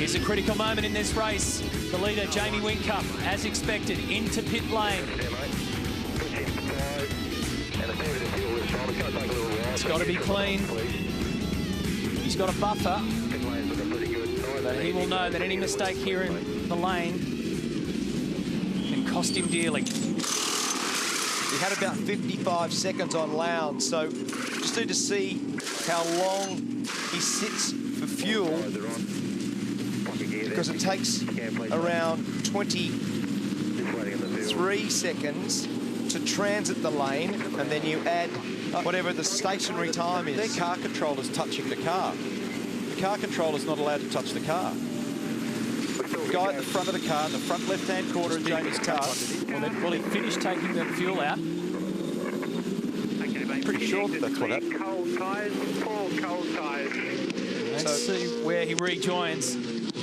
Here's a critical moment in this race. The leader, Jamie Whincup, as expected, into pit lane. It's got to be clean. He's got a buffer, but he will know that any mistake here in the lane can cost him dearly. He had about 55 seconds on Lowndes, so just need to see how long he sits for fuel, because it takes around 23 seconds to transit the lane, and then you add whatever the stationary time is. Their car controller's touching the car. The car controller's not allowed to touch the car. The guy at the front of the car, in the front left-hand corner of Jamie's car. Well, he finished taking the fuel out. Pretty sure that's what happened. Cold tyres, poor cold tyres. Let's see where he rejoins.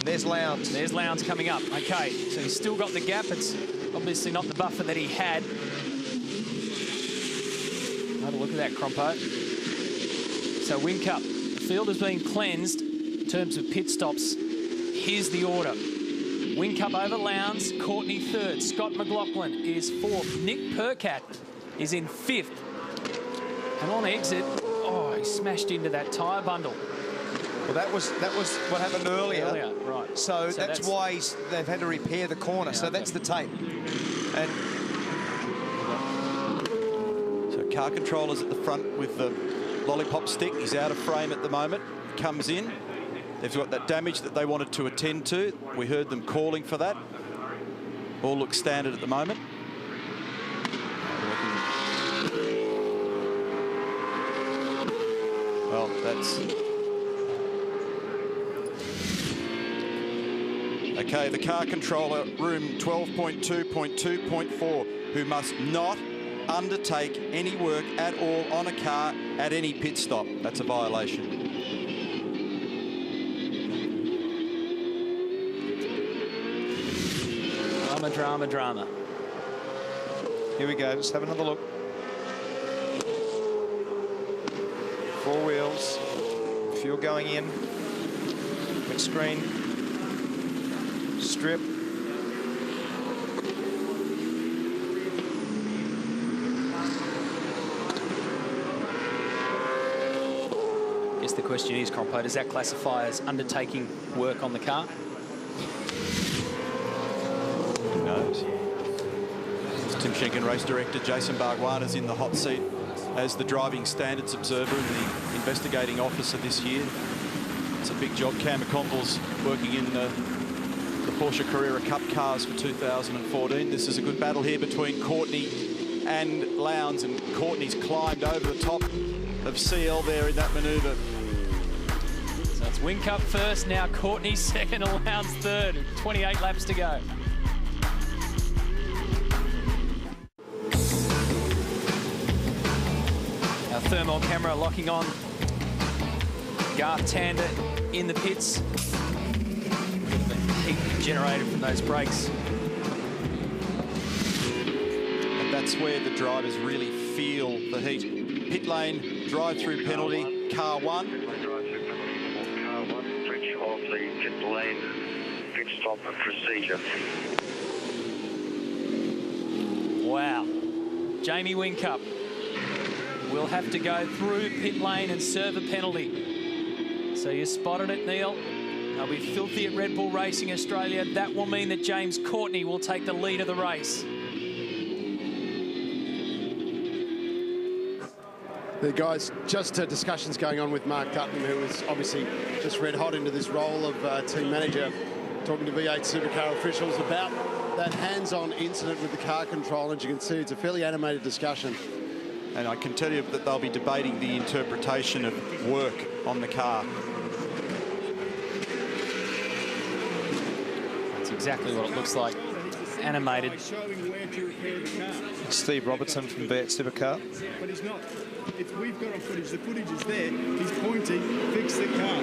There's Lowndes. There's Lowndes coming up. Okay, so he's still got the gap. It's obviously not the buffer that he had. Have a look at that, Crompo. So Whincup, the field has been cleansed in terms of pit stops. Here's the order. Whincup over Lowndes, Courtney third, Scott McLaughlin is fourth, Nick Percat is in fifth. And on exit, oh, he smashed into that tyre bundle. Well, that was what happened earlier. Right. So that's why they've had to repair the corner. Yeah, so that's the tape. And so car controller's at the front with the lollipop stick. He's out of frame at the moment. Comes in. They've got that damage that they wanted to attend to. We heard them calling for that. All looks standard at the moment. Well, that's... Okay, the car controller, room 12.2.2.4, who must not undertake any work at all on a car at any pit stop. That's a violation. Drama, drama. Here we go, let's have another look. Four wheels, fuel going in, windscreen, strip. I guess the question is, Crompo, does that classify as undertaking work on the car? Tim Schenken race director Jason Bargwanna's in the hot seat as the driving standards observer and the investigating officer this year. It's a big job. Cam McConville's working in the Porsche Carrera Cup cars for 2014. This is a good battle here between Courtney and Lowndes, and Courtney's climbed over the top of CL there in that manoeuvre. So it's Whincup first, now Courtney second, and Lowndes third. 28 laps to go. Thermal camera locking on. Garth Tander in the pits. The heat generated from those brakes. And that's where the drivers really feel the heat. Pit lane, drive-through penalty, car one. Drive-through penalty for car one, breach of the pit lane, pit stop procedure. Wow. Jamie Whincup will have to go through pit lane and serve a penalty. So you spotted it, Neil. They'll be filthy at Red Bull Racing Australia. That will mean that James Courtney will take the lead of the race. The guys, just discussions going on with Mark Dutton, who is obviously just red hot into this role of team manager, talking to V8 Supercar officials about that hands-on incident with the car control. As you can see, it's a fairly animated discussion. And I can tell you that they'll be debating the interpretation of work on the car. That's exactly what it looks like. Animated. Steve Robertson from V8 Supercar. But he's not. We've got on footage. The footage is there. He's pointing, fix the car.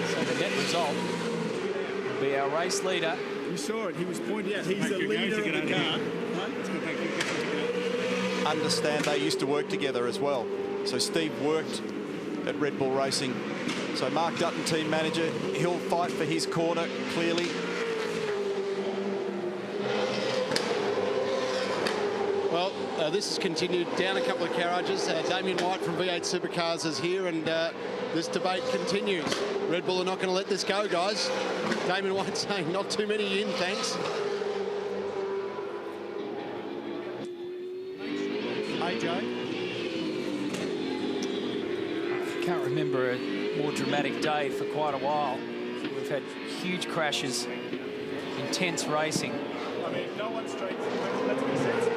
So the net result will be our race leader. You saw it. He was pointing out. He's the leader of the car. Understand they used to work together as well. So Steve worked at Red Bull Racing. So Mark Dutton, team manager, he'll fight for his corner, clearly. Well, this has continued down a couple of carriages. Damien White from V8 Supercars is here, and this debate continues. Red Bull are not going to let this go, guys. Damien White saying not too many in, thanks. AJ? Can't remember a more dramatic day for quite a while. We've had huge crashes, intense racing. I mean, no one's straight. Let's be sensible.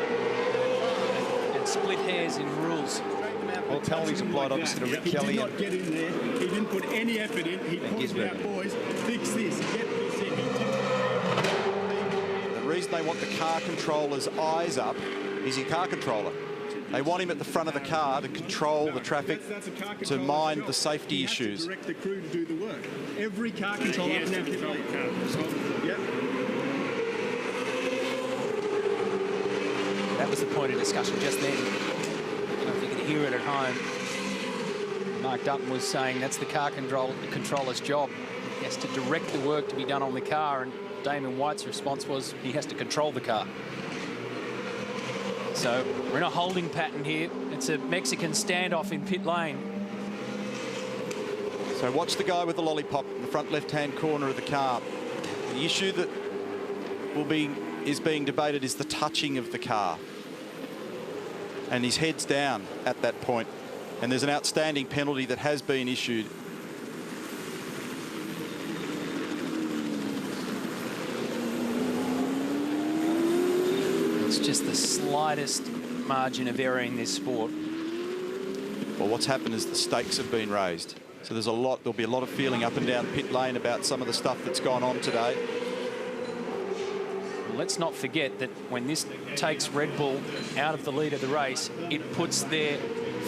And split hairs in rules. Well, penalties applied obviously to Rick Kelly. He did not get in there. He didn't put any effort in. He pointed out, boys, fix this. Get this in. The reason they want the car controller's eyes up is your car controller. They want him at the front of the car to control the traffic, to mind the safety issues. Direct the crew to do the work. Every car controller has now control the car. Yep. That was the point of discussion just then. I don't know if you could hear it at home. Mark Dutton was saying that's the car controller's job. He has to direct the work to be done on the car, and Damien White's response was he has to control the car. So we're in a holding pattern here. It's a Mexican standoff in pit lane. So watch the guy with the lollipop in the front left-hand corner of the car. The issue that is being debated is the touching of the car. And his head's down at that point. And there's an outstanding penalty that has been issued. It's just the slightest margin of error in this sport. Well, what's happened is the stakes have been raised. So there'll be a lot of feeling up and down pit lane about some of the stuff that's gone on today. Let's not forget that when this takes Red Bull out of the lead of the race, it puts their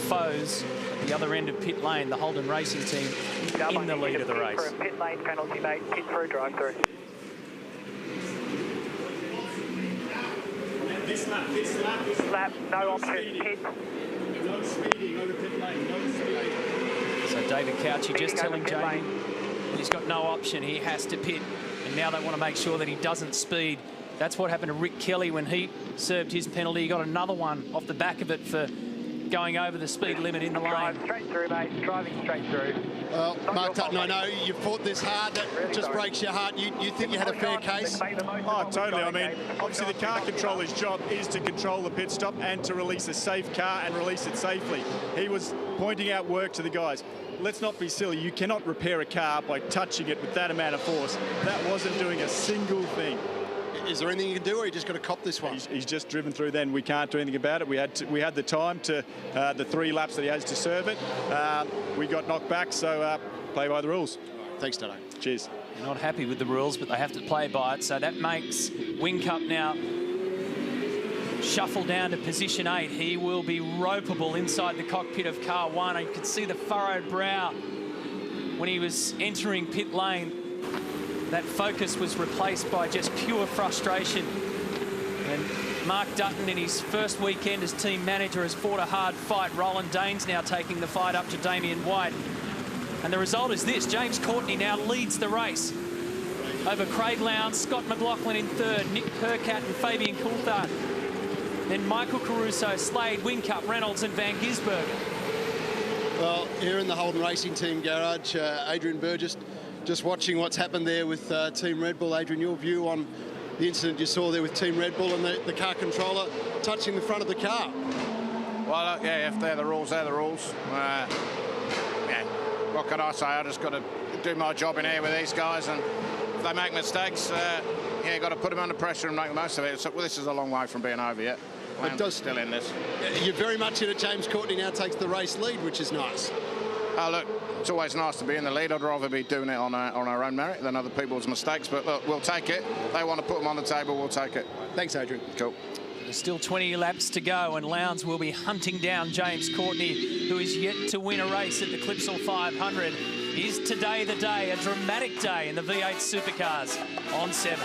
foes at the other end of pit lane, the Holden Racing team, in the lead of the race. Pit lane penalty, mate. Pit through, drive through. This lap, No option. Pit. no speeding over pit lane, no speeding. So David Couchy just telling Pit Jamie lane. he's got no option. He has to pit. And now they want to make sure that he doesn't speed. That's what happened to Rick Kelly when he served his penalty. He got another one off the back of it for going over the speed limit in the lane. Drive straight through, mate. Driving straight through. Well, Not Mark your Dutton, I fault, know you fought this hard. That Really just sorry. breaks your heart. You think you had a fair case? Oh, totally. I mean, obviously the car controller's job is to control the pit stop and to release a safe car and release it safely. He was pointing out work to the guys. Let's not be silly. You cannot repair a car by touching it with that amount of force. That wasn't doing a single thing. Is there anything you can do, or you just got to cop this one? He's just driven through then. We can't do anything about it. We had the time to the 3 laps that he has to serve it. We got knocked back, so play by the rules. Thanks, Dano. Cheers. They're not happy with the rules, but they have to play by it. So that makes Whincup now shuffle down to position 8. He will be ropeable inside the cockpit of car 1. You could see the furrowed brow when he was entering pit lane. That focus was replaced by just pure frustration. And Mark Dutton, in his first weekend as team manager, has fought a hard fight. Roland Dane's now taking the fight up to Damien White. And the result is this. James Courtney now leads the race over Craig Lowndes, Scott McLaughlin in 3rd, Nick Percat and Fabian Coulthard. Then Michael Caruso, Slade, Whincup, Reynolds and Van Gisbergen. Well, here in the Holden Racing Team garage, Adrian Burgess, just watching what's happened there with Team Red Bull. Adrian, your view on the incident you saw there with Team Red Bull and the car controller touching the front of the car? Well, yeah, if they're the rules, they're the rules. Yeah, what can I say? I just got to do my job in here with these guys, and if they make mistakes, yeah, you got to put them under pressure and make the most of it. So, well, this is a long way from being over yet. I'm still in this. You're very much in it. James Courtney now takes the race lead, which is nice. Oh, look, it's always nice to be in the lead. I'd rather be doing it on our own merit than other people's mistakes. But look, we'll take it. They want to put them on the table, we'll take it. Thanks, Adrian. Cool. There's still 20 laps to go, and Lowndes will be hunting down James Courtney, who is yet to win a race at the Clipsal 500. Is today the day, a dramatic day in the V8 Supercars on 7.